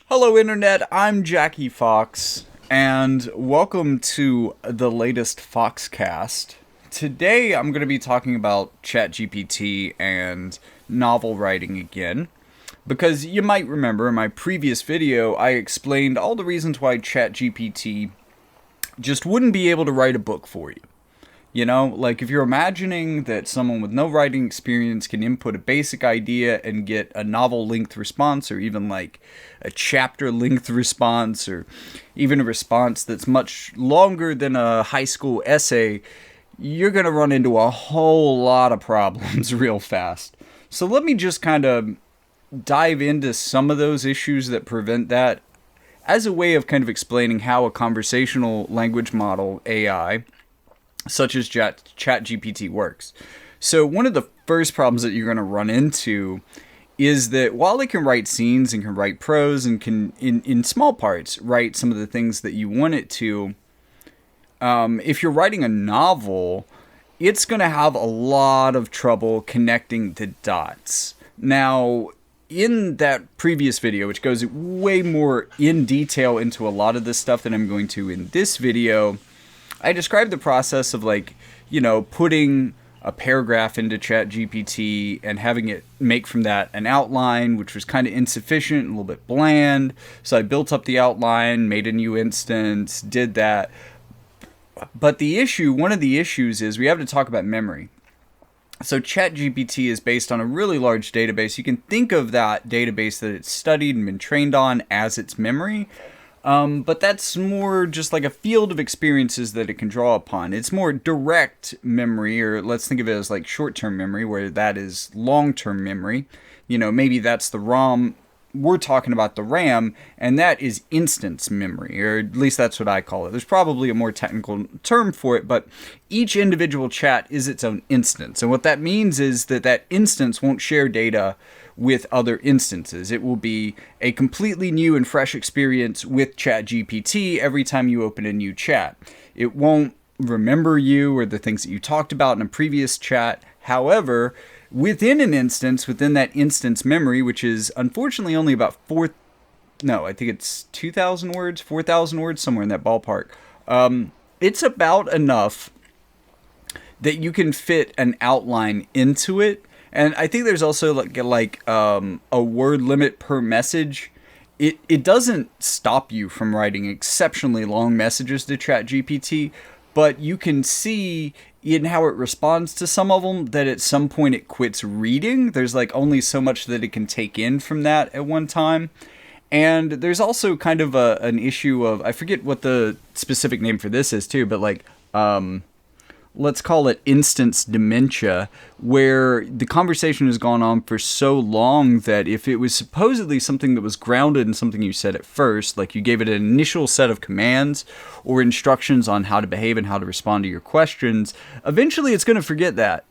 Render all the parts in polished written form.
Hello Internet, I'm Jackie Fox, and welcome to the latest FoxCast. Today I'm going to be talking about ChatGPT and novel writing again, because you might remember in my previous video I explained all the reasons why ChatGPT just wouldn't be able to write a book for you. You know, like if you're imagining that someone with no writing experience can input a basic idea and get a novel length response, or even like a chapter length response, or even a response that's much longer than a high school essay, you're going to run into a whole lot of problems real fast. So let me just kind of dive into some of those issues that prevent that as a way of kind of explaining how a conversational language model, AI, such as ChatGPT works. So one of the first problems that you're going to run into is that while it can write scenes and can write prose and can, in small parts, write some of the things that you want it to, if you're writing a novel, it's going to have a lot of trouble connecting the dots. Now, in that previous video, which goes way more in detail into a lot of this stuff than I'm going to in this video, I described the process of putting a paragraph into ChatGPT and having it make from that an outline, which was kind of insufficient, a little bit bland. So I built up the outline, made a new instance, did that. But one of the issues is we have to talk about memory. So ChatGPT is based on a really large database. You can think of that database that it's studied and been trained on as its memory. But that's more just like a field of experiences that it can draw upon. It's more direct memory, or let's think of it as like short-term memory, where that is long-term memory. You know, maybe that's the ROM. We're talking about the RAM, and that is instance memory, or at least that's what I call it. There's probably a more technical term for it, but each individual chat is its own instance. And what that means is that that instance won't share data with other instances. It will be a completely new and fresh experience with ChatGPT every time you open a new chat. It won't remember you or the things that you talked about in a previous chat. However, within an instance, within that instance memory, which is unfortunately only about I think it's 2,000 words, 4,000 words, somewhere in that ballpark. It's about enough that you can fit an outline into it. And I think there's also a word limit per message. It doesn't stop you from writing exceptionally long messages to ChatGPT, but you can see in how it responds to some of them that at some point it quits reading. There's only so much that it can take in from that at one time. And there's also kind of an issue of, I forget what the specific name for this is too, but let's call it instance dementia, where the conversation has gone on for so long that if it was supposedly something that was grounded in something you said at first, like you gave it an initial set of commands or instructions on how to behave and how to respond to your questions, eventually it's going to forget that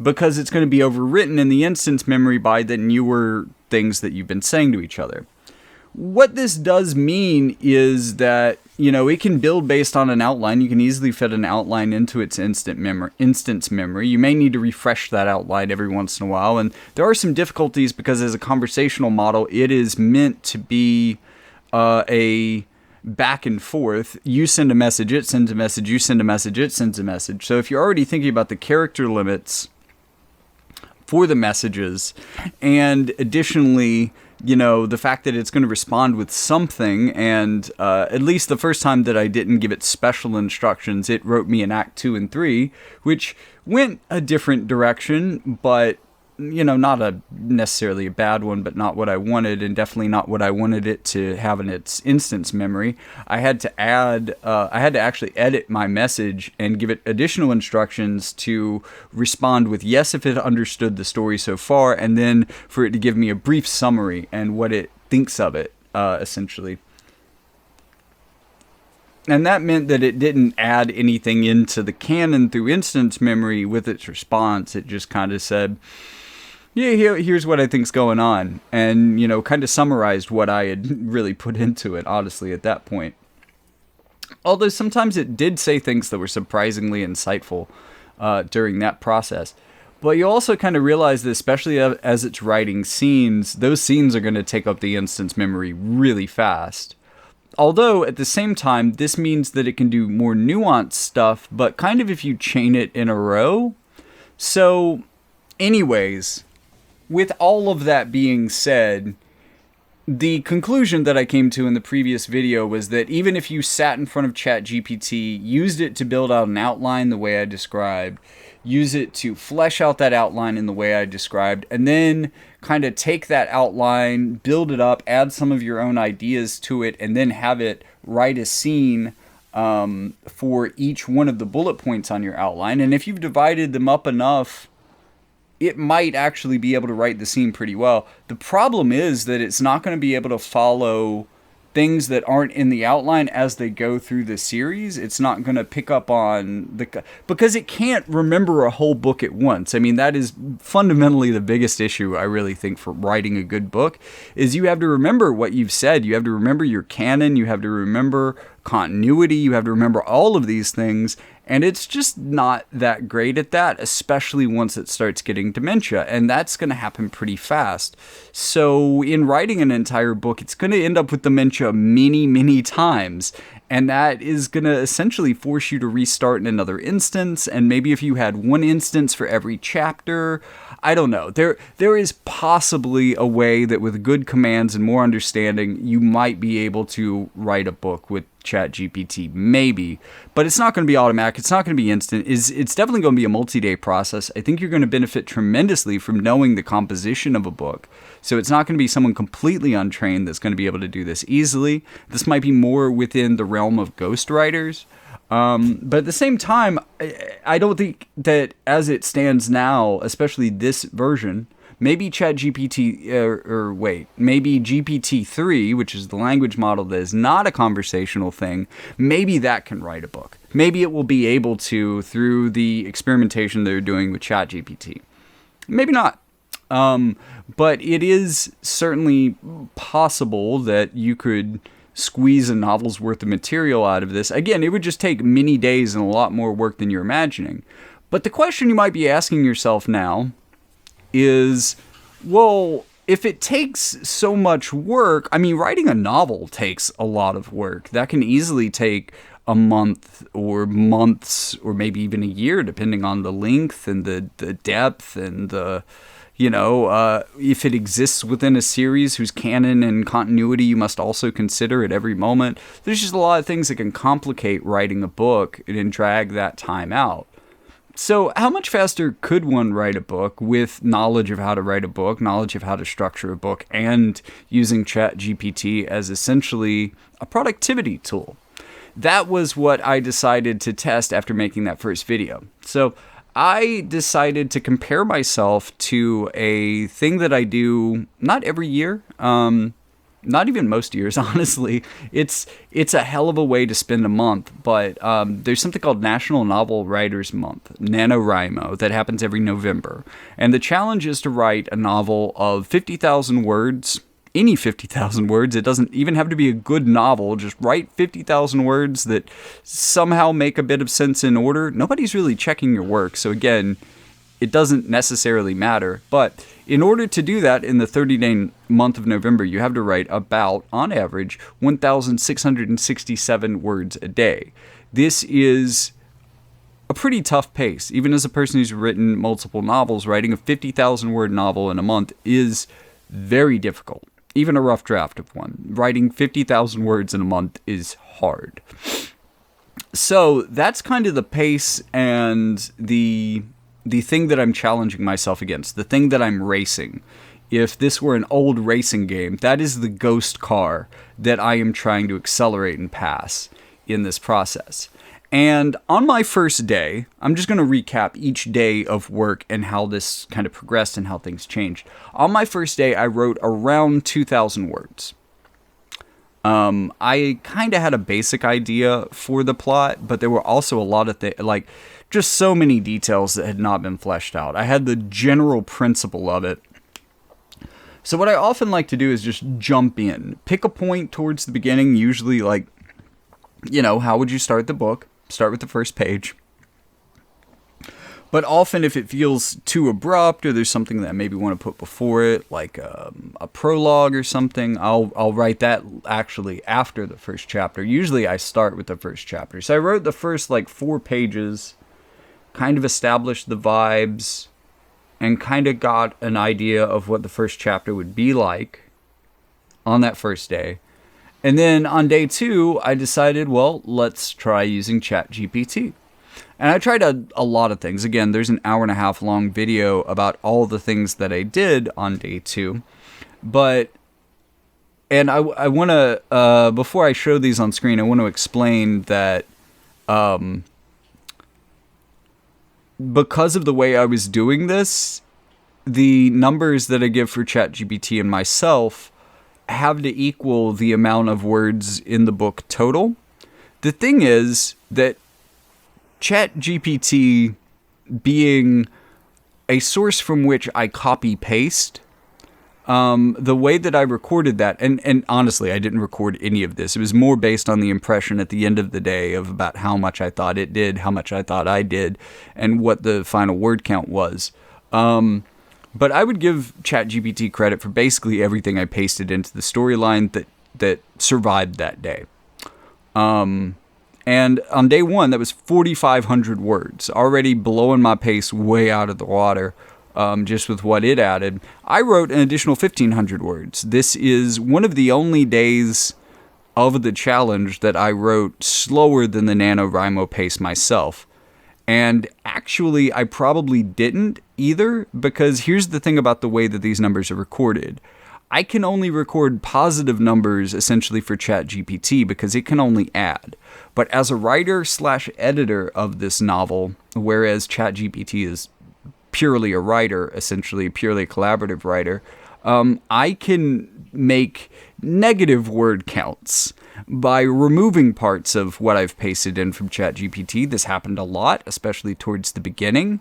because it's going to be overwritten in the instance memory by the newer things that you've been saying to each other. What this does mean is that, it can build based on an outline. You can easily fit an outline into its instance memory. You may need to refresh that outline every once in a while. And there are some difficulties because as a conversational model, it is meant to be a back and forth. You send a message, it sends a message, you send a message, it sends a message. So if you're already thinking about the character limits for the messages, and additionally, the fact that it's going to respond with something, and at least the first time that I didn't give it special instructions, it wrote me an Act 2 and 3, which went a different direction, but, not necessarily a bad one, but not what I wanted, and definitely not what I wanted it to have in its instance memory. I had to actually edit my message and give it additional instructions to respond with yes if it understood the story so far, and then for it to give me a brief summary and what it thinks of it, essentially. And that meant that it didn't add anything into the canon through instance memory with its response. It just kind of said, yeah, here's what I think's going on. And, kind of summarized what I had really put into it, honestly, at that point. Although sometimes it did say things that were surprisingly insightful during that process. But you also kind of realize that, especially as it's writing scenes, those scenes are going to take up the instance memory really fast. Although, at the same time, this means that it can do more nuanced stuff, but kind of if you chain it in a row. So, anyways, with all of that being said, the conclusion that I came to in the previous video was that even if you sat in front of ChatGPT, used it to build out an outline the way I described, use it to flesh out that outline in the way I described, and then kind of take that outline, build it up, add some of your own ideas to it, and then have it write a scene for each one of the bullet points on your outline. And if you've divided them up enough, it might actually be able to write the scene pretty well. The problem is that it's not going to be able to follow things that aren't in the outline as they go through the series. It's not going to pick up on because it can't remember a whole book at once. I mean, that is fundamentally the biggest issue, I really think, for writing a good book, is you have to remember what you've said. You have to remember your canon. You have to remember continuity. You have to remember all of these things. And it's just not that great at that, especially once it starts getting dementia. And that's going to happen pretty fast. So in writing an entire book, it's going to end up with dementia many, many times. And that is going to essentially force you to restart in another instance. And maybe if you had one instance for every chapter, I don't know. There is possibly a way that with good commands and more understanding, you might be able to write a book with ChatGPT, maybe, but it's not going to be automatic. It's not going to be instant. It's definitely going to be a multi-day process. I think you're going to benefit tremendously from knowing the composition of a book. So it's not going to be someone completely untrained that's going to be able to do this easily. This might be more within the realm of ghostwriters. But at the same time, I don't think that as it stands now, especially this version, maybe ChatGPT, maybe GPT-3, which is the language model that is not a conversational thing, maybe that can write a book. Maybe it will be able to through the experimentation they're doing with ChatGPT. Maybe not. But it is certainly possible that you could squeeze a novel's worth of material out of this. Again, it would just take many days and a lot more work than you're imagining. But the question you might be asking yourself now is, well, if it takes so much work, I mean, writing a novel takes a lot of work. That can easily take a month or months or maybe even a year, depending on the length and the depth and the, if it exists within a series whose canon and continuity you must also consider at every moment. There's just a lot of things that can complicate writing a book and drag that time out. So how much faster could one write a book with knowledge of how to write a book, knowledge of how to structure a book, and using ChatGPT as essentially a productivity tool? That was what I decided to test after making that first video. So I decided to compare myself to a thing that I do not every year, not even most years, honestly. It's a hell of a way to spend a month, but there's something called National Novel Writers Month, NaNoWriMo, that happens every November. And the challenge is to write a novel of 50,000 words, any 50,000 words. It doesn't even have to be a good novel. Just write 50,000 words that somehow make a bit of sense in order. Nobody's really checking your work, so again, it doesn't necessarily matter. But in order to do that in the 30-day month of November, you have to write about, on average, 1,667 words a day. This is a pretty tough pace. Even as a person who's written multiple novels, writing a 50,000-word novel in a month is very difficult. Even a rough draft of one. Writing 50,000 words in a month is hard. So that's kind of the pace and the thing that I'm challenging myself against, the thing that I'm racing. If this were an old racing game, that is the ghost car that I am trying to accelerate and pass in this process. And on my first day, I'm just going to recap each day of work and how this kind of progressed and how things changed. On my first day, I wrote around 2,000 words. I kind of had a basic idea for the plot, but there were also a lot of things, like just so many details that had not been fleshed out. I had the general principle of it. So what I often like to do is just jump in, pick a point towards the beginning, usually like, how would you start the book? Start with the first page. But often if it feels too abrupt or there's something that I maybe want to put before it, like a prologue or something, I'll write that actually after the first chapter. Usually I start with the first chapter. So I wrote the first like 4 pages, kind of established the vibes, and kind of got an idea of what the first chapter would be like on that first day. And then on day 2, I decided, well, let's try using ChatGPT. And I tried a lot of things. Again, there's an 1.5 hour long video about all the things that I did on day 2. And I want to, before I show these on screen, I want to explain that because of the way I was doing this, the numbers that I give for ChatGPT and myself have to equal the amount of words in the book total. The thing is that ChatGPT, being a source from which I copy paste, the way that I recorded that, and honestly, I didn't record any of this. It was more based on the impression at the end of the day of about how much I thought it did, how much I thought I did, and what the final word count was. But I would give ChatGPT credit for basically everything I pasted into the storyline that survived that day. And on day 1, that was 4,500 words, already blowing my pace way out of the water, just with what it added. I wrote an additional 1,500 words. This is one of the only days of the challenge that I wrote slower than the NaNoWriMo pace myself. And actually, I probably didn't either, because here's the thing about the way that these numbers are recorded. I can only record positive numbers essentially for ChatGPT because it can only add. But as a writer/editor of this novel, whereas ChatGPT is purely a writer, essentially purely a collaborative writer, I can make negative word counts by removing parts of what I've pasted in from ChatGPT. This happened a lot, especially towards the beginning.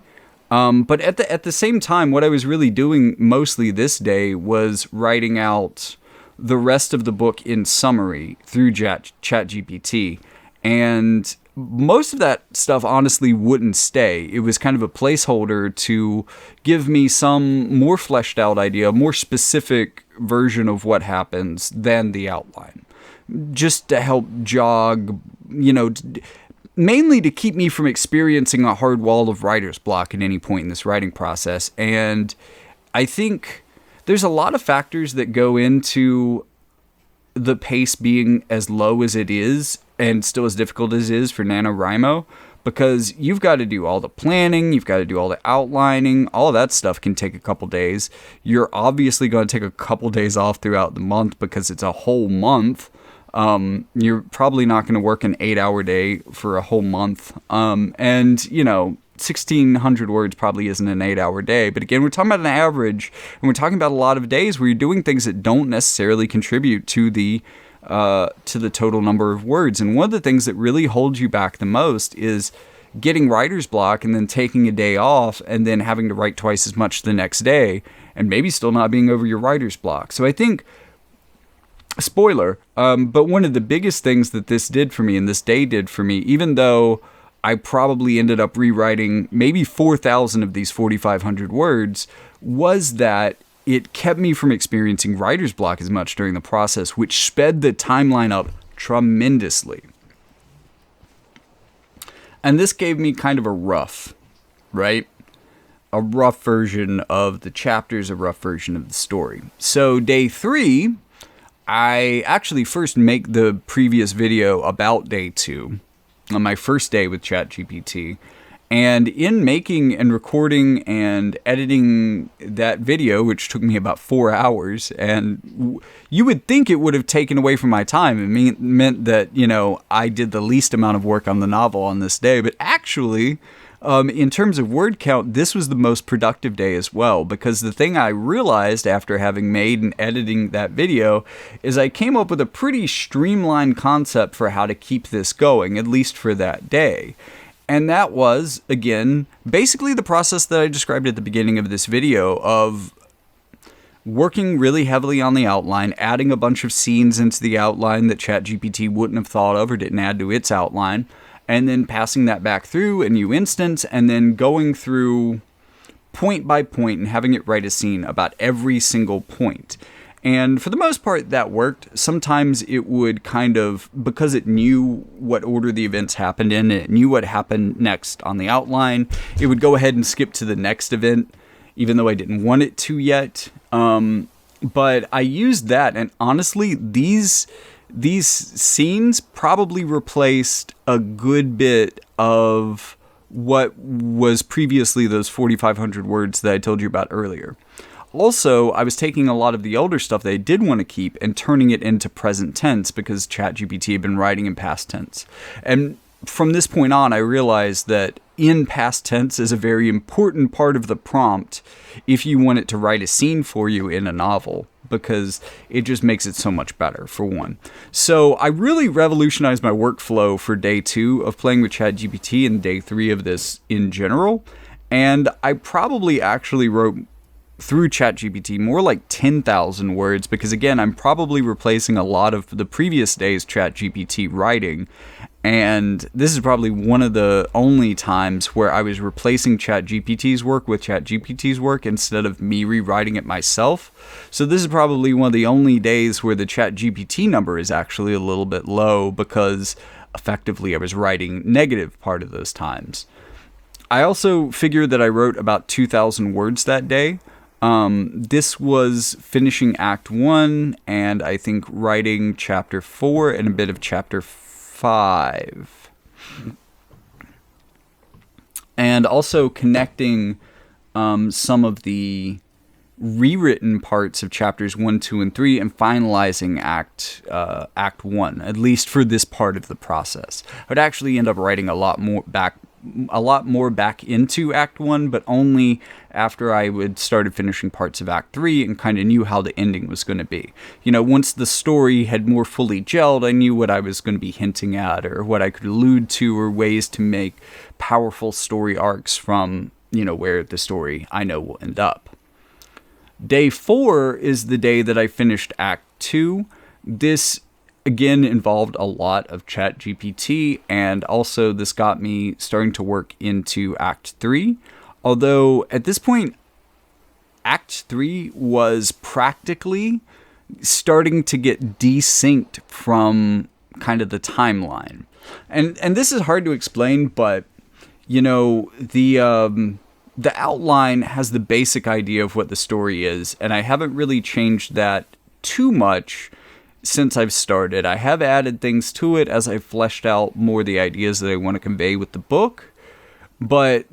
But at the same time, what I was really doing mostly this day was writing out the rest of the book in summary through ChatGPT. And most of that stuff honestly wouldn't stay. It was kind of a placeholder to give me some more fleshed out idea, more specific version of what happens than the outline. Just to help jog, mainly to keep me from experiencing a hard wall of writer's block at any point in this writing process. And I think there's a lot of factors that go into the pace being as low as it is and still as difficult as it is for NaNoWriMo, because you've got to do all the planning, you've got to do all the outlining, all that stuff can take a couple days. You're obviously going to take a couple days off throughout the month because it's a whole month. You're probably not going to work an 8-hour day for a whole month. And 1,600 words probably isn't an 8-hour day. But again, we're talking about an average, and we're talking about a lot of days where you're doing things that don't necessarily contribute to the total number of words. And one of the things that really holds you back the most is getting writer's block and then taking a day off and then having to write twice as much the next day and maybe still not being over your writer's block. So I think, spoiler, but one of the biggest things that this did for me and this day did for me, even though I probably ended up rewriting maybe 4,000 of these 4,500 words, was that it kept me from experiencing writer's block as much during the process, which sped the timeline up tremendously. And this gave me kind of a rough version of the chapters, a rough version of the story. So day 3, I actually first make the previous video about day 2, on my first day with ChatGPT. And in making and recording and editing that video, which took me about 4 hours, and you would think it would have taken away from my time. It meant that, I did the least amount of work on the novel on this day. But actually, in terms of word count, this was the most productive day as well, because the thing I realized after having made and editing that video is I came up with a pretty streamlined concept for how to keep this going, at least for that day. And that was, again, basically the process that I described at the beginning of this video of working really heavily on the outline, adding a bunch of scenes into the outline that ChatGPT wouldn't have thought of or didn't add to its outline, and then passing that back through a new instance, and then going through point by point and having it write a scene about every single point. And for the most part, that worked. Sometimes it would kind of, because it knew what order the events happened in, it knew what happened next on the outline, it would go ahead and skip to the next event, even though I didn't want it to yet. But I used that, and honestly, these scenes probably replaced a good bit of what was previously those 4,500 words that I told you about earlier. Also, I was taking a lot of the older stuff that I did want to keep and turning it into present tense because ChatGPT had been writing in past tense. And from this point on, I realized that in past tense is a very important part of the prompt if you want it to write a scene for you in a novel, because it just makes it so much better, for one. So I really revolutionized my workflow for day 2 of playing with ChatGPT and day 3 of this in general. And I probably actually wrote through ChatGPT more like 10,000 words, because again, I'm probably replacing a lot of the previous day's ChatGPT writing. And this is probably one of the only times where I was replacing ChatGPT's work with ChatGPT's work instead of me rewriting it myself. So this is probably one of the only days where the ChatGPT number is actually a little bit low, because effectively I was writing negative part of those times. I also figured that I wrote about 2,000 words that day. This was finishing Act 1, and I think writing Chapter 4 and a bit of Chapter 5. And also connecting some of the rewritten parts of Chapters 1, 2, and 3 and finalizing Act 1, at least for this part of the process. I would actually end up writing a lot more back into Act 1, but only after I would started finishing parts of Act 3 and kind of knew how the ending was going to be. You know, once the story had more fully gelled, I knew what I was going to be hinting at, or what I could allude to, or ways to make powerful story arcs from, you know, where the story I know will end up. Day 4 is the day that I finished Act 2. This again involved a lot of ChatGPT, and also this got me starting to work into Act 3. Although at this point, Act 3 was practically starting to get desynced from kind of the timeline. And this is hard to explain, but you know, the outline has the basic idea of what the story is, and I haven't really changed that too much since I've started. I have added things to it as I've fleshed out more the ideas that I want to convey with the book, but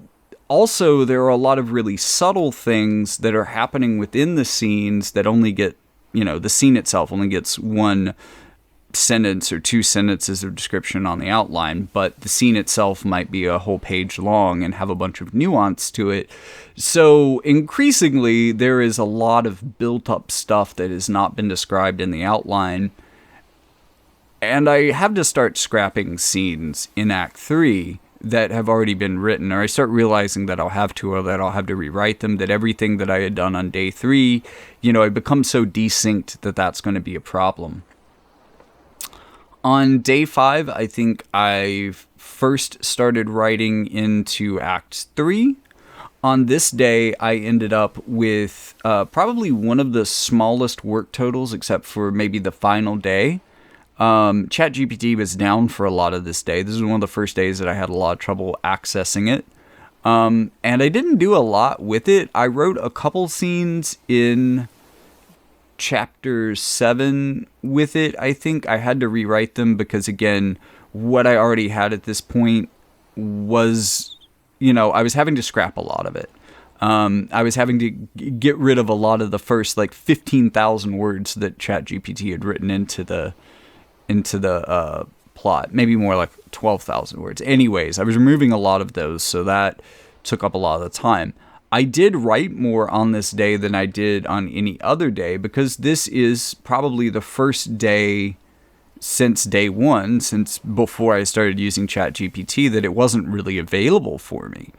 also there are a lot of really subtle things that are happening within the scenes that only get, you know, the scene itself only gets one sentence or 2 sentences of description on the outline, but the scene itself might be a whole page long and have a bunch of nuance to it. So increasingly, there is a lot of built-up stuff that has not been described in the outline, and I have to start scrapping scenes in Act 3 that have already been written, or I start realizing that I'll have to, or that I'll have to rewrite them, that everything that I had done on day 3, you know, I become so desynced that that's going to be a problem. On day 5, I think I first started writing into Act 3. On this day, I ended up with probably one of the smallest work totals, except for maybe the final day. ChatGPT was down for a lot of this day. This is one of the first days that I had a lot of trouble accessing it. And I didn't do a lot with it. I wrote a couple scenes in Chapter 7 with it. I think I had to rewrite them because, again, what I already had at this point was, you know, I was having to scrap a lot of it. I was having to get rid of a lot of the first, like, 15,000 words that ChatGPT had written into the plot. Maybe more like 12,000 words. Anyways, I was removing a lot of those, so that took up a lot of the time. I did write more on this day than I did on any other day, because this is probably the first day since day 1, since before I started using ChatGPT, that it wasn't really available for me.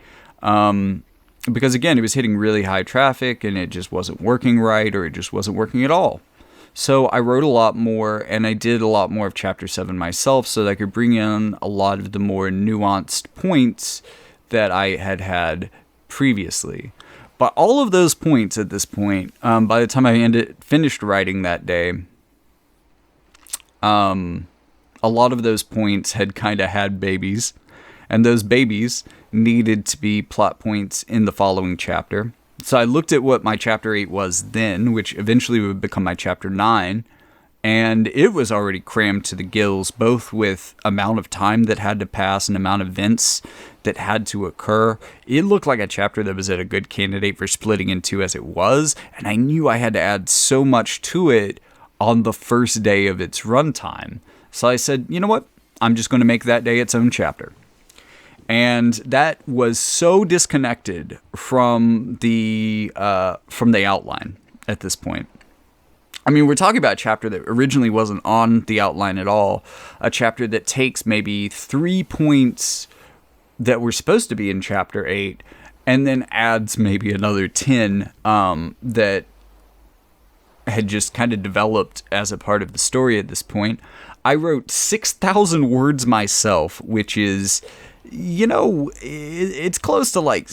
Because again, it was hitting really high traffic and it just wasn't working right, or it just wasn't working at all. So I wrote a lot more, and I did a lot more of Chapter 7 myself so that I could bring in a lot of the more nuanced points that I had previously. But all of those points at this point, by the time I finished writing that day, a lot of those points had kind of had babies, and those babies needed to be plot points in the following chapter. So I looked at what my chapter 8 was then, which eventually would become my chapter 9, and it was already crammed to the gills, both with amount of time that had to pass and amount of events that had to occur. It looked like a chapter that was at a good candidate for splitting in two as it was, and I knew I had to add so much to it on the first day of its runtime. So I said, you know what? I'm just going to make that day its own chapter. And that was so disconnected from the outline at this point. I mean, we're talking about a chapter that originally wasn't on the outline at all. A chapter that takes maybe 3 points that were supposed to be in chapter 8 and then adds maybe another 10 that had just kind of developed as a part of the story at this point. I wrote 6,000 words myself, which is, it's close to like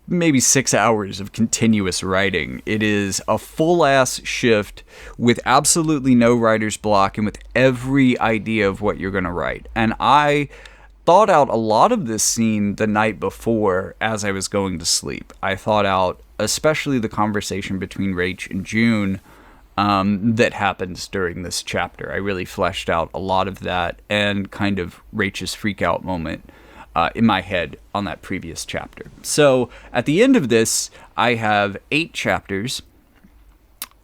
maybe 6 hours of continuous writing. It is a full-ass shift with absolutely no writer's block and with every idea of what you're going to write. And I thought out a lot of this scene the night before as I was going to sleep. I thought out especially the conversation between Rach and June that happens during this chapter. I really fleshed out a lot of that and kind of Rach's freak out moment in my head on that previous chapter. So at the end of this, I have 8 chapters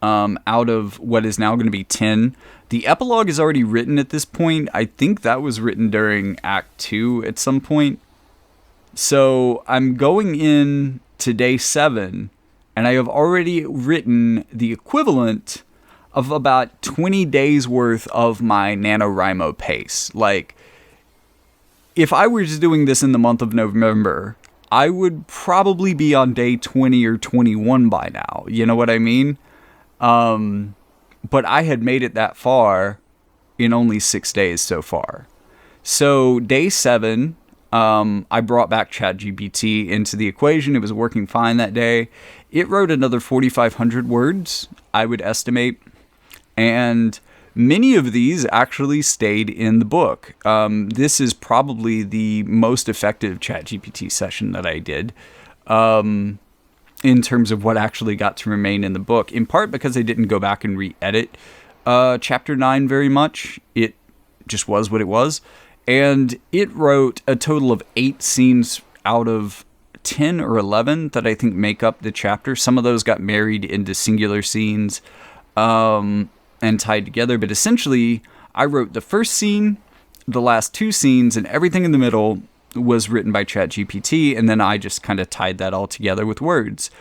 out of what is now going to be 10. The epilogue is already written at this point. I think that was written during Act 2 at some point. So I'm going in to day 7, and I have already written the equivalent of about 20 days worth of my NaNoWriMo pace. Like, if I were just doing this in the month of November, I would probably be on day 20 or 21 by now. You know what I mean? But I had made it that far in only 6 days so far. So day 7, I brought back ChatGPT into the equation. It was working fine that day. It wrote another 4,500 words, I would estimate. And many of these actually stayed in the book. This is probably the most effective ChatGPT session that I did in terms of what actually got to remain in the book, in part because I didn't go back and re-edit Chapter 9 very much. It just was what it was. And it wrote a total of 8 scenes out of 10 or 11 that I think make up the chapter. Some of those got married into singular scenes and tied together. But essentially, I wrote the first scene, the last 2 scenes, and everything in the middle was written by ChatGPT. And then I just kind of tied that all together with words.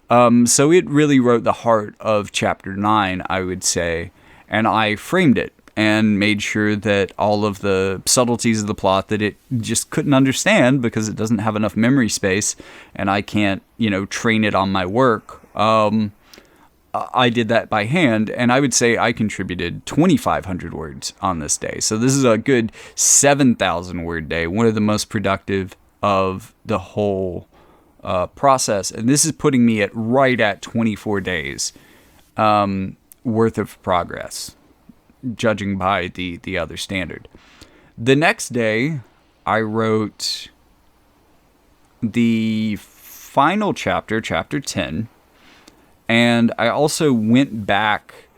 So it really wrote the heart of Chapter 9, I would say. And I framed it and made sure that all of the subtleties of the plot that it just couldn't understand because it doesn't have enough memory space and I can't, train it on my work. I did that by hand, and I would say I contributed 2,500 words on this day. So this is a good 7,000 word day, one of the most productive of the whole process. And this is putting me right at 24 days worth of progress, judging by the other standard. The next day, I wrote the final chapter, chapter 10, and I also went back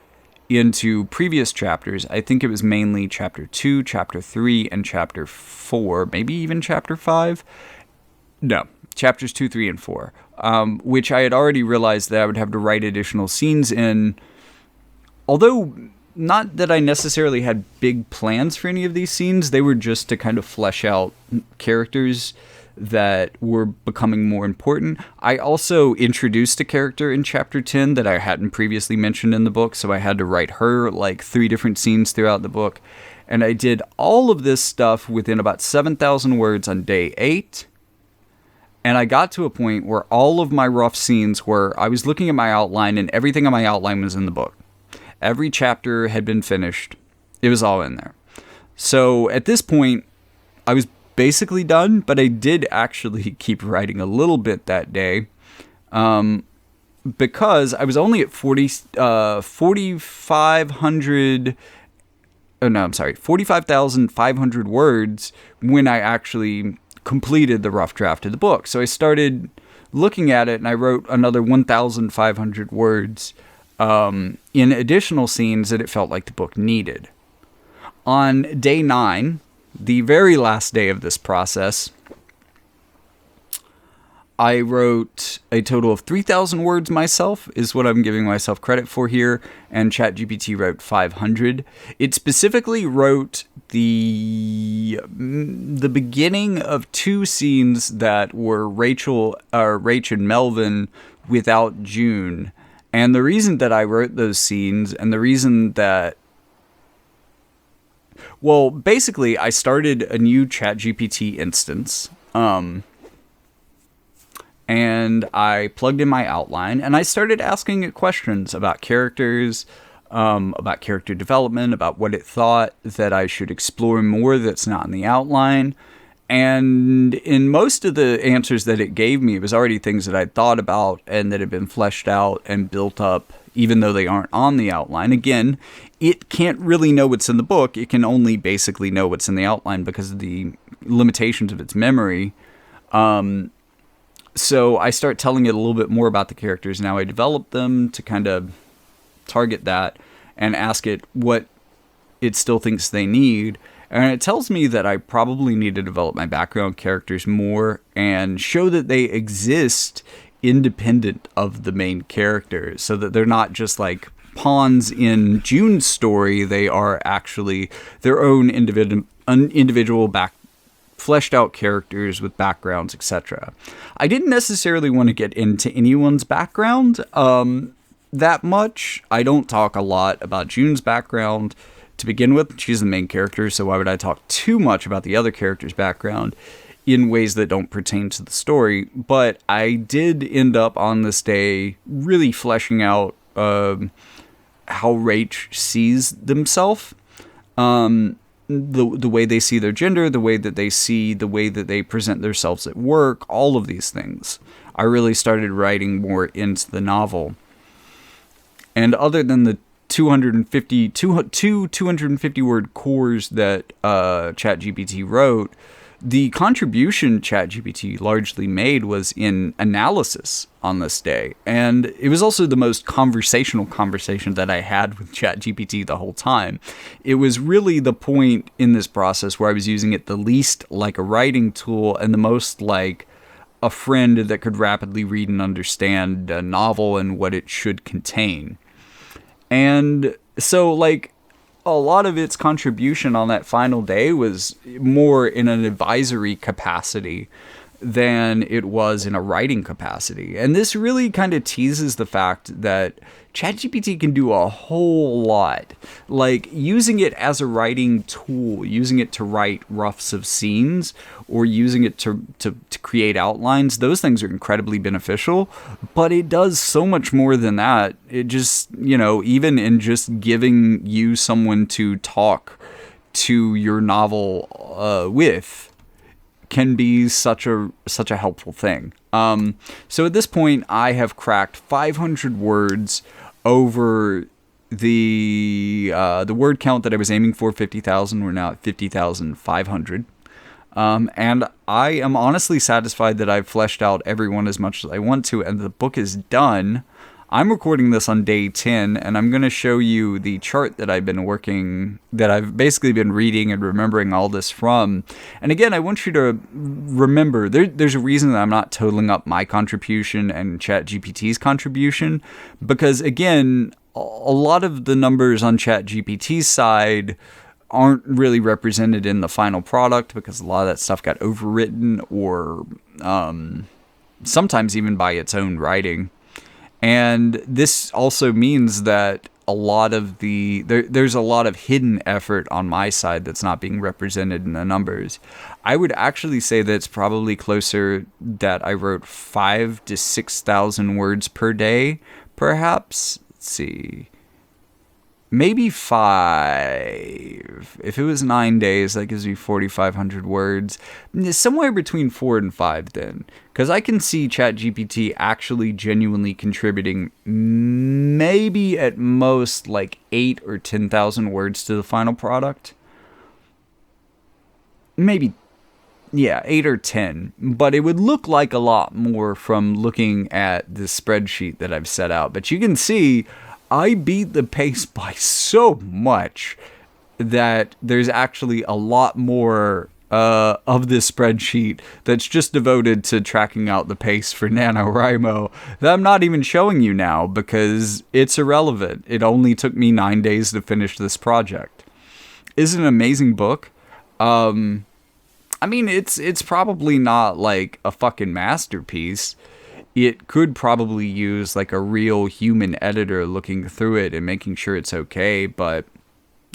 into previous chapters. I think it was mainly chapter 2, chapter 3, and chapter 4, maybe even chapter 5. No, chapters 2, 3, and 4, which I had already realized that I would have to write additional scenes in. Although, not that I necessarily had big plans for any of these scenes, they were just to kind of flesh out characters that were becoming more important. I also introduced a character in chapter 10 that I hadn't previously mentioned in the book, so I had to write her like 3 different scenes throughout the book. And I did all of this stuff within about 7,000 words on day 8. And I got to a point where all of my rough scenes were, I was looking at my outline and everything on my outline was in the book. Every chapter had been finished. It was all in there. So at this point, I was basically done, but I did actually keep writing a little bit that day. Because I was only at 45,500 words when I actually completed the rough draft of the book. So I started looking at it, and I wrote another 1,500 words in additional scenes that it felt like the book needed. On day 9, the very last day of this process, I wrote a total of 3,000 words myself, is what I'm giving myself credit for here, and ChatGPT wrote 500. It specifically wrote the beginning of 2 scenes that were Rach and Melvin without June. And the reason that I wrote those scenes, and the reason that... Well, basically, I started a new ChatGPT instance, and I plugged in my outline, and I started asking it questions about characters, about character development, about what it thought that I should explore more that's not in the outline. And in most of the answers that it gave me, it was already things that I'd thought about and that had been fleshed out and built up, even though they aren't on the outline. Again, it can't really know what's in the book. It can only basically know what's in the outline because of the limitations of its memory. So I start telling it a little bit more about the characters. Now I develop them to kind of target that and ask it what it still thinks they need. And it tells me that I probably need to develop my background characters more and show that they exist independent of the main characters, so that they're not just like pawns in June's story. They are actually their own individual fleshed out characters with backgrounds, etc. I didn't necessarily want to get into anyone's background that much. I don't talk a lot about June's background to begin with. She's the main character, so why would I talk too much about the other character's background in ways that don't pertain to the story? But I did end up on this day really fleshing out how Rach sees themselves. The way they see their gender, the way that they present themselves at work, all of these things. I really started writing more into the novel. And other than the 250 word cores that ChatGPT wrote, the contribution ChatGPT largely made was in analysis on this day. And it was also the most conversational conversation that I had with ChatGPT the whole time. It was really the point in this process where I was using it the least like a writing tool and the most like a friend that could rapidly read and understand a novel and what it should contain. And so, like, a lot of its contribution on that final day was more in an advisory capacity than it was in a writing capacity. And this really kind of teases the fact that ChatGPT can do a whole lot. Like, using it as a writing tool, using it to write roughs of scenes, or using it to create outlines, those things are incredibly beneficial. But it does so much more than that. It just, even in just giving you someone to talk to your novel with, can be such a helpful thing. So at this point, I have cracked 500 words over the word count that I was aiming for, 50,000. We're now at 50,500. And I am honestly satisfied that I've fleshed out everyone as much as I want to, and the book is done. I'm recording this on day 10, and I'm going to show you the chart that I've basically been reading and remembering all this from. And again, I want you to remember, there's a reason that I'm not totaling up my contribution and ChatGPT's contribution, because again, a lot of the numbers on ChatGPT's side aren't really represented in the final product, because a lot of that stuff got overwritten or sometimes even by its own writing. And this also means that there's a lot of hidden effort on my side that's not being represented in the numbers. I would actually say that it's probably closer that I wrote 5,000 to 6,000 words per day, perhaps. Let's see. maybe 5. If it was 9 days, that gives me 4,500 words. Somewhere between 4 and 5 then. Because I can see ChatGPT actually genuinely contributing maybe at most like 8 or 10,000 words to the final product. Maybe, yeah, 8 or 10. But it would look like a lot more from looking at the spreadsheet that I've set out. But you can see I beat the pace by so much that there's actually a lot more of this spreadsheet that's just devoted to tracking out the pace for NaNoWriMo that I'm not even showing you now because it's irrelevant. It only took me 9 days to finish this project. It's an amazing book. I mean, it's probably not like a fucking masterpiece. It could probably use like a real human editor looking through it and making sure it's okay, but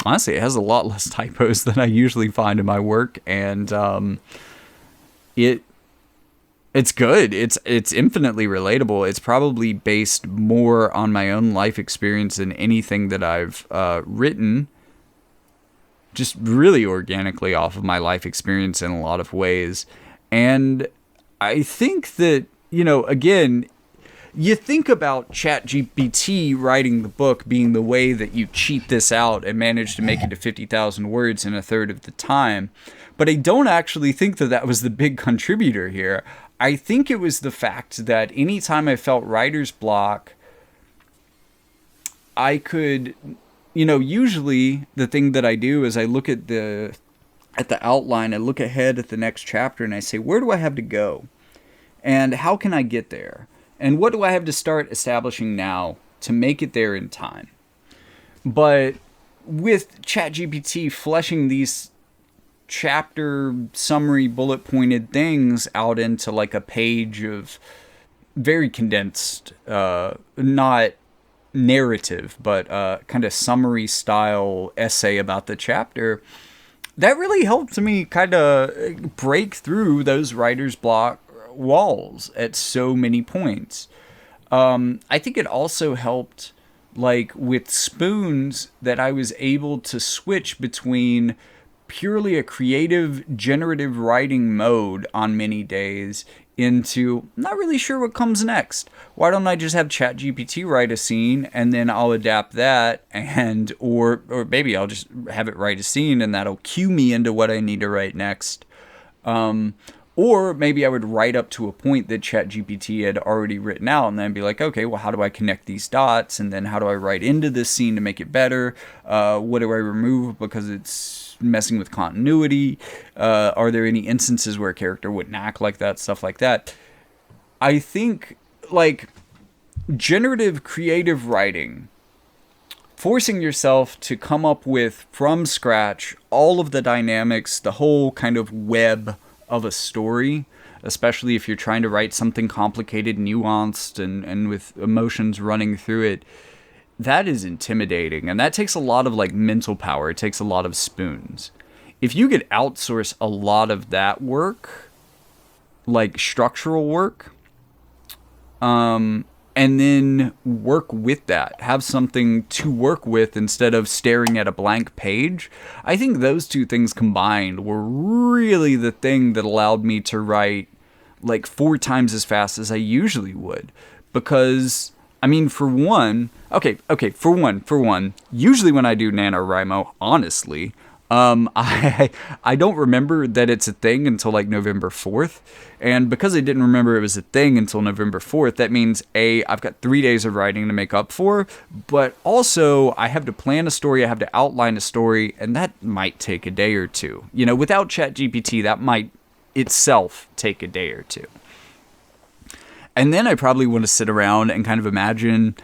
honestly, it has a lot less typos than I usually find in my work, and it's good. It's infinitely relatable. It's probably based more on my own life experience than anything that I've written. Just really organically off of my life experience in a lot of ways. And I think that, you know, again, you think about ChatGPT writing the book being the way that you cheat this out and manage to make it to 50,000 words in a third of the time. But I don't actually think that that was the big contributor here. I think it was the fact that anytime I felt writer's block, I could, you know, usually the thing that I do is I look at the outline, I look ahead at the next chapter, and I say, where do I have to go? And how can I get there? And what do I have to start establishing now to make it there in time? But with ChatGPT fleshing these chapter summary bullet pointed things out into like a page of very condensed, not narrative, but kind of summary style essay about the chapter, that really helped me kind of break through those writer's block walls at so many points. I think it also helped, like with spoons, that I was able to switch between purely a creative generative writing mode on many days into not really sure what comes next. Why don't I just have ChatGPT write a scene and then I'll adapt that, and or maybe I'll just have it write a scene and that'll cue me into what I need to write next. Or maybe I would write up to a point that ChatGPT had already written out and then be like, okay, well, how do I connect these dots? And then how do I write into this scene to make it better? What do I remove because it's messing with continuity? Are there any instances where a character wouldn't act like that? Stuff like that. I think, like, generative creative writing, forcing yourself to come up with, from scratch, all of the dynamics, the whole kind of web of a story, especially if you're trying to write something complicated, nuanced, and with emotions running through it, that is intimidating. And that takes a lot of like mental power. It takes a lot of spoons. If you could outsource a lot of that work, like structural work, and then work with that, have something to work with instead of staring at a blank page, I think those two things combined were really the thing that allowed me to write like 4 times as fast as I usually would. Because, I mean, for one, usually when I do NaNoWriMo, honestly, I don't remember that it's a thing until like November 4th. And because I didn't remember it was a thing until November 4th, that means A, I've got 3 days of writing to make up for, but also I have to plan a story, I have to outline a story, and that might take a day or two. You know, without ChatGPT, that might itself take a day or two. And then I probably want to sit around and kind of imagine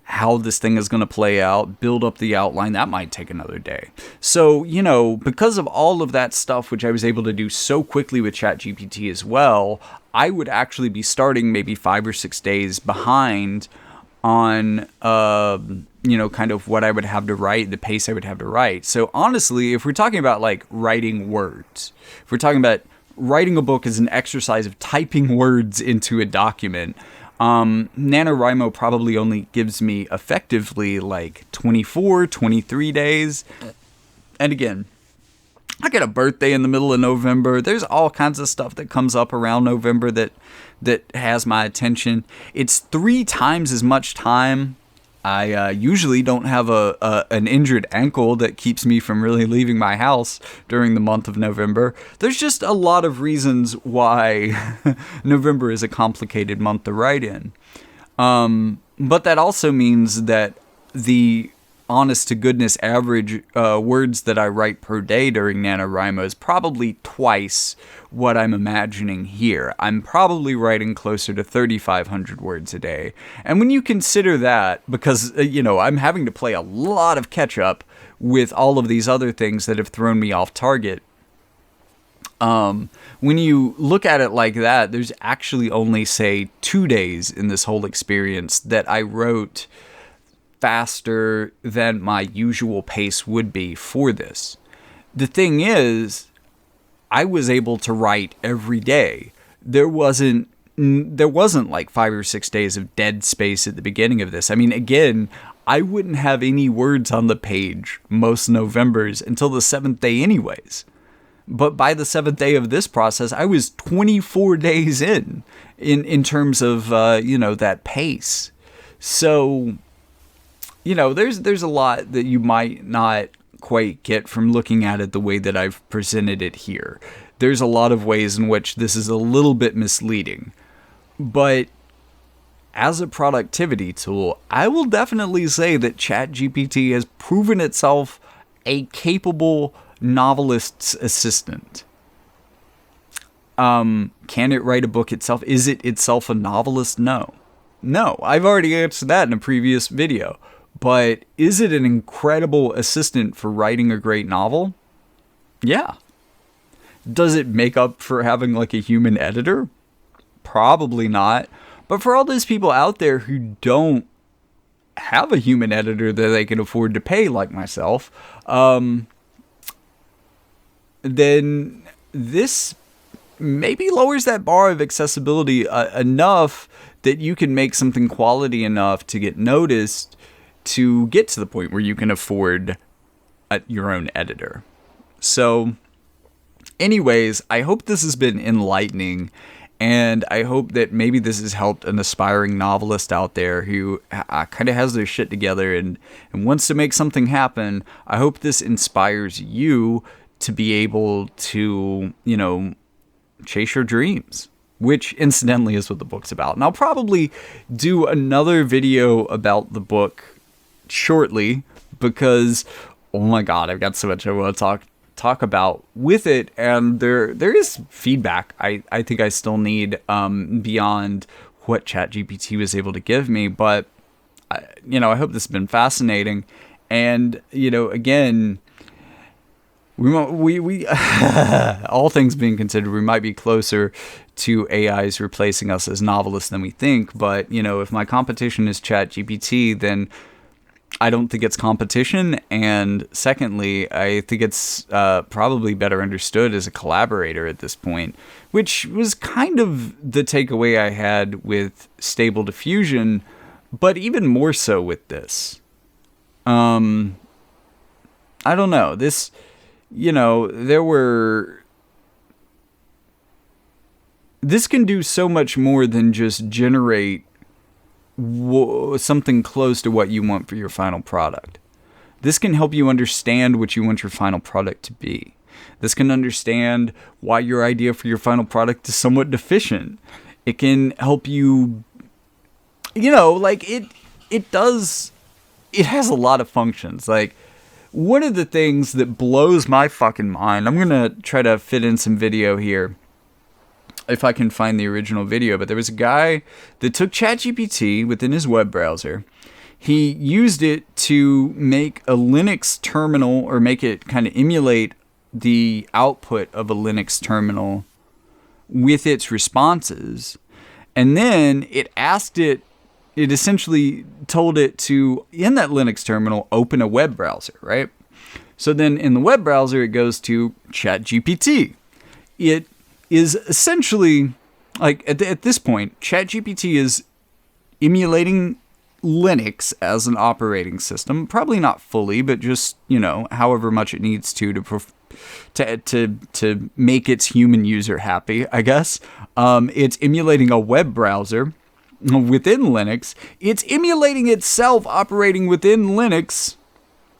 how this thing is going to play out, build up the outline. That might take another day. So, you know, because of all of that stuff, which I was able to do so quickly with ChatGPT as well, I would actually be starting maybe 5 or 6 days behind on, you know, kind of what I would have to write, the pace I would have to write. So honestly, if we're talking about like writing words, if we're talking about writing a book as an exercise of typing words into a document, NaNoWriMo probably only gives me effectively like 24, 23 days. And again, I get a birthday in the middle of November. There's all kinds of stuff that comes up around November that has my attention. It's 3 times as much time. I usually don't have an injured ankle that keeps me from really leaving my house during the month of November. There's just a lot of reasons why November is a complicated month to write in. But that also means that the honest-to-goodness average words that I write per day during NaNoWriMo is probably twice what I'm imagining here. I'm probably writing closer to 3,500 words a day. And when you consider that, because, I'm having to play a lot of catch-up with all of these other things that have thrown me off target, when you look at it like that, there's actually only, say, 2 days in this whole experience that I wrote faster than my usual pace would be for this. The thing is, I was able to write every day. There wasn't like 5 or 6 days of dead space at the beginning of this. I mean, again, I wouldn't have any words on the page most Novembers until the 7th day anyways. But by the 7th day of this process, I was 24 days in terms of, that pace. So, there's a lot that you might not quite get from looking at it the way that I've presented it here. There's a lot of ways in which this is a little bit misleading. But as a productivity tool, I will definitely say that ChatGPT has proven itself a capable novelist's assistant. Can it write a book itself? Is it itself a novelist? No. I've already answered that in a previous video. But is it an incredible assistant for writing a great novel? Yeah. Does it make up for having like a human editor? Probably not. But for all those people out there who don't have a human editor that they can afford to pay, like myself, then this maybe lowers that bar of accessibility enough that you can make something quality enough to get noticed, to get to the point where you can afford your own editor. So, anyways, I hope this has been enlightening, and I hope that maybe this has helped an aspiring novelist out there who kind of has their shit together and wants to make something happen. I hope this inspires you to be able to, chase your dreams, which incidentally is what the book's about. And I'll probably do another video about the book shortly, because oh my god, I've got so much I want to talk about with it, and there is feedback I think I still need beyond what ChatGPT was able to give me. But I hope this has been fascinating, and again, we all things being considered, we might be closer to AIs replacing us as novelists than we think. But if my competition is ChatGPT, then I don't think it's competition, and secondly, I think it's probably better understood as a collaborator at this point, which was kind of the takeaway I had with Stable Diffusion, but even more so with this. I don't know, this, this can do so much more than just generate something close to what you want for your final product. This can help you understand what you want your final product to be. This can understand why your idea for your final product is somewhat deficient. It can help you, it has a lot of functions. Like, one of the things that blows my fucking mind, I'm going to try to fit in some video here, if I can find the original video, but there was a guy that took ChatGPT within his web browser. He used it to make a Linux terminal, or make it kind of emulate the output of a Linux terminal with its responses. And then it essentially told it to, in that Linux terminal, open a web browser, right? So then in the web browser, it goes to ChatGPT. It is essentially, like, at this point, ChatGPT is emulating Linux as an operating system. Probably not fully, but just, however much it needs to make its human user happy, I guess. It's emulating a web browser within Linux. It's emulating itself operating within Linux.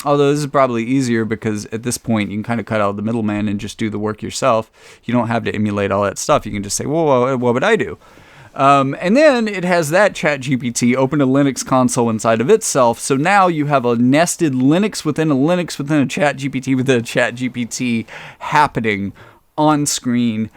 Although this is probably easier because at this point you can kind of cut out the middleman and just do the work yourself. You don't have to emulate all that stuff. You can just say, well, what would I do? And then it has that ChatGPT open a Linux console inside of itself. So now you have a nested Linux within a ChatGPT with a ChatGPT happening on screen.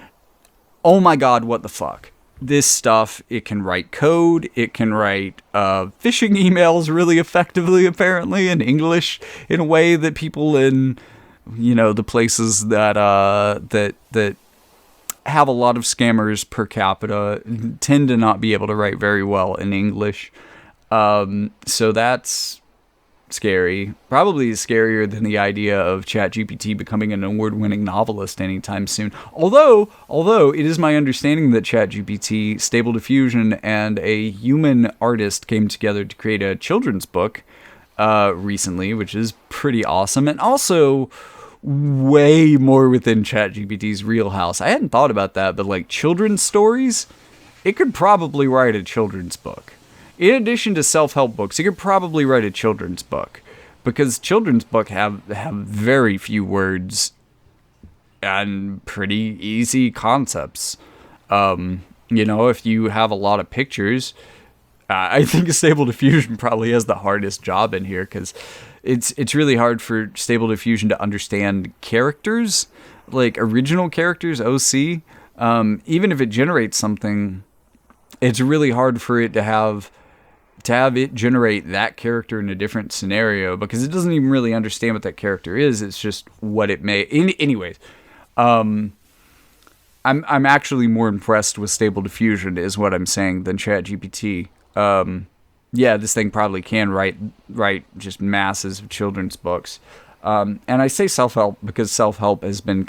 Oh my God, what the fuck? This stuff, it can write code, it can write phishing emails really effectively, apparently, in English, in a way that people in, the places that have a lot of scammers per capita tend to not be able to write very well in English. So that's scary. Probably scarier than the idea of ChatGPT becoming an award-winning novelist anytime soon. Although it is my understanding that ChatGPT, Stable Diffusion, and a human artist came together to create a children's book recently, which is pretty awesome, and also way more within ChatGPT's wheelhouse. I hadn't thought about that, but like children's stories, it could probably write a children's book. In addition to self-help books, you could probably write a children's book, because children's books have very few words and pretty easy concepts. If you have a lot of pictures, I think Stable Diffusion probably has the hardest job in here, because it's really hard for Stable Diffusion to understand characters, like original characters, OC. Even if it generates something, it's really hard for it to have it generate that character in a different scenario, because it doesn't even really understand what that character is. It's just what it may. Anyways, I'm actually more impressed with Stable Diffusion, is what I'm saying, than ChatGPT. Yeah, this thing probably can write just masses of children's books. And I say self-help because self-help has been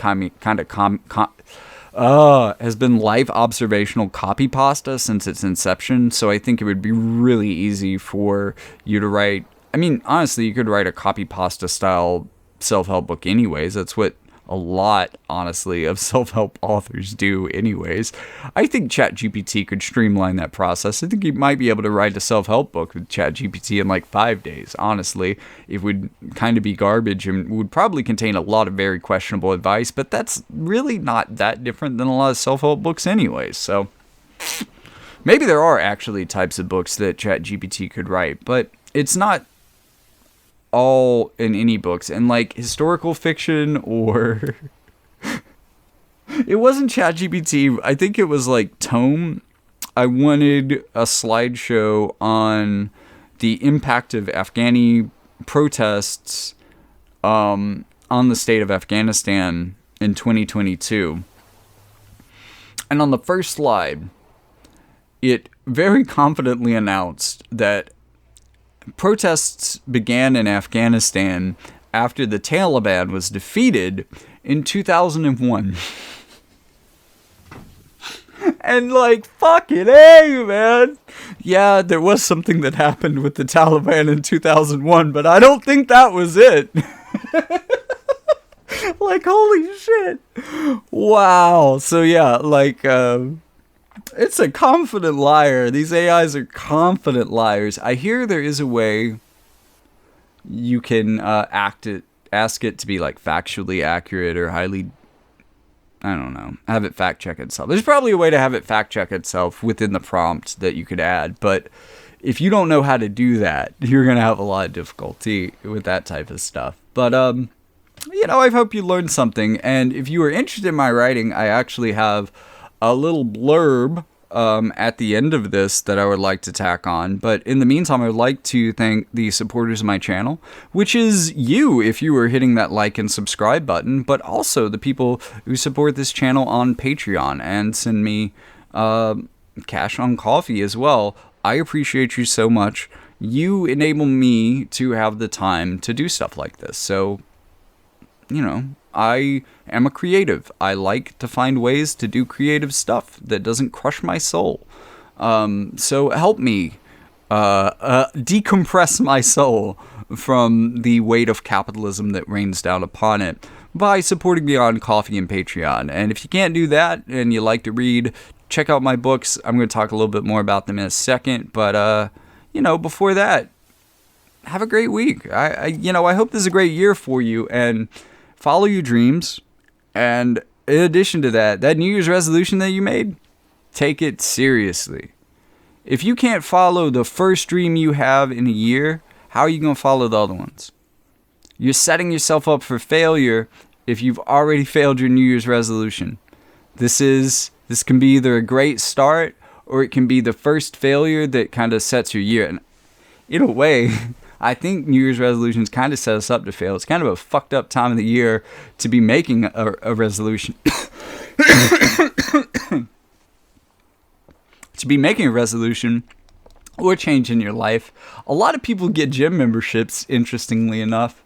has been live observational copy pasta since its inception, so I think it would be really easy for you to write. I mean, honestly, you could write a copy pasta style self-help book anyways. That's what a lot, honestly, of self-help authors do anyways. I think ChatGPT could streamline that process. I think you might be able to write a self-help book with ChatGPT in like 5 days, honestly. It would kind of be garbage and would probably contain a lot of very questionable advice, but that's really not that different than a lot of self-help books anyways, so maybe there are actually types of books that ChatGPT could write, but it's not all in any books. And like historical fiction, or it wasn't ChatGPT, I think it was like Tome. I wanted a slideshow on the impact of Afghani protests on the state of Afghanistan in 2022. And on the first slide, it very confidently announced that protests began in Afghanistan after the Taliban was defeated in 2001. And like, fucking A, man. Yeah, there was something that happened with the Taliban in 2001, but I don't think that was it. Like, holy shit. Wow. So yeah, like, it's a confident liar. These AIs are confident liars. I hear there is a way you can ask it to be like factually accurate or highly, I don't know, have it fact check itself. There's probably a way to have it fact check itself within the prompt that you could add, but if you don't know how to do that, you're going to have a lot of difficulty with that type of stuff. But, I hope you learned something, and if you are interested in my writing, I actually have a little blurb at the end of this that I would like to tack on. But in the meantime, I would like to thank the supporters of my channel, which is you if you are hitting that like and subscribe button, but also the people who support this channel on Patreon and send me cash on coffee as well. I appreciate you so much. You enable me to have the time to do stuff like this. So, I am a creative. I like to find ways to do creative stuff that doesn't crush my soul. So help me decompress my soul from the weight of capitalism that rains down upon it by supporting me on Coffee and Patreon. And if you can't do that and you like to read, check out my books. I'm going to talk a little bit more about them in a second. But, before that, have a great week. I hope this is a great year for you, and follow your dreams. And in addition to that New Year's resolution that you made, take it seriously. If you can't follow the first dream you have in a year, how are you going to follow the other ones? You're setting yourself up for failure if you've already failed your New Year's resolution. This can be either a great start, or it can be the first failure that kind of sets your year. And in a way, I think New Year's resolutions kind of set us up to fail. It's kind of a fucked up time of the year to be making a resolution. To be making a resolution or change in your life. A lot of people get gym memberships, interestingly enough,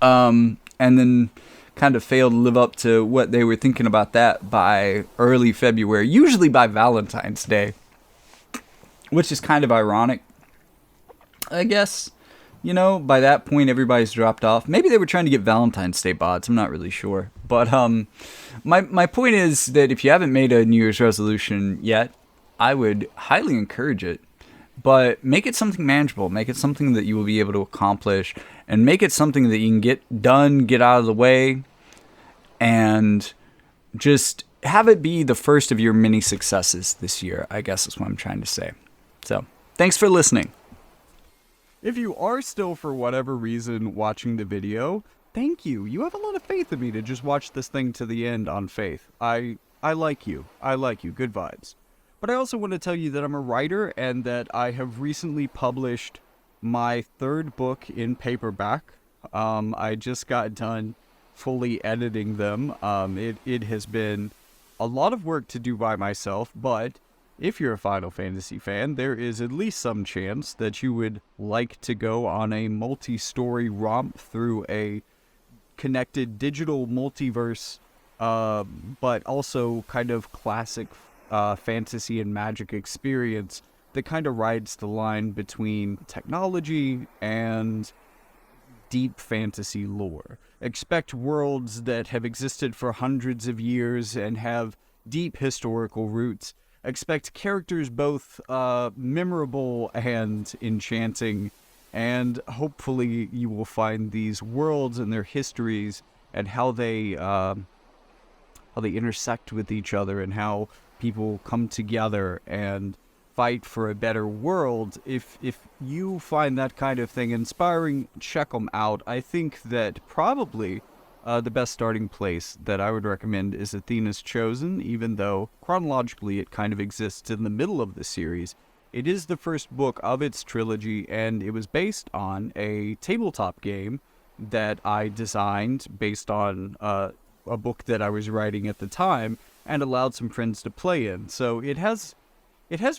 and then kind of fail to live up to what they were thinking about that by early February, usually by Valentine's Day, which is kind of ironic, I guess. By that point, everybody's dropped off. Maybe they were trying to get Valentine's Day bots. I'm not really sure. But my point is that if you haven't made a New Year's resolution yet, I would highly encourage it. But make it something manageable. Make it something that you will be able to accomplish. And make it something that you can get done, get out of the way. And just have it be the first of your many successes this year, I guess is what I'm trying to say. So, thanks for listening. If you are still, for whatever reason, watching the video, thank you. You have a lot of faith in me to just watch this thing to the end on faith. I like you. I like you. Good vibes. But I also want to tell you that I'm a writer and that I have recently published my third book in paperback. I just got done fully editing them. It has been a lot of work to do by myself, but if you're a Final Fantasy fan, there is at least some chance that you would like to go on a multi-story romp through a connected digital multiverse, but also kind of classic fantasy and magic experience that kind of rides the line between technology and deep fantasy lore. Expect worlds that have existed for hundreds of years and have deep historical roots. Expect characters both memorable and enchanting, and hopefully you will find these worlds and their histories and how they intersect with each other and how people come together and fight for a better world. If you find that kind of thing inspiring, check them out. I think that probably the best starting place that I would recommend is Athena's Chosen, even though chronologically it kind of exists in the middle of the series. It is the first book of its trilogy, and it was based on a tabletop game that I designed based on a book that I was writing at the time and allowed some friends to play in. So it has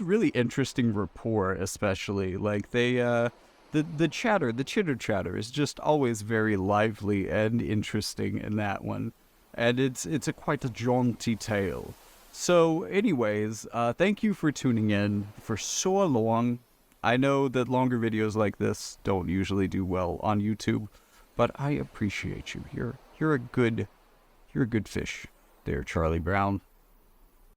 really interesting rapport, especially. Like, the chitter chatter is just always very lively and interesting in that one. And it's quite a jaunty tale. So anyways, thank you for tuning in for so long. I know that longer videos like this don't usually do well on YouTube, but I appreciate you. You're a good fish there, Charlie Brown.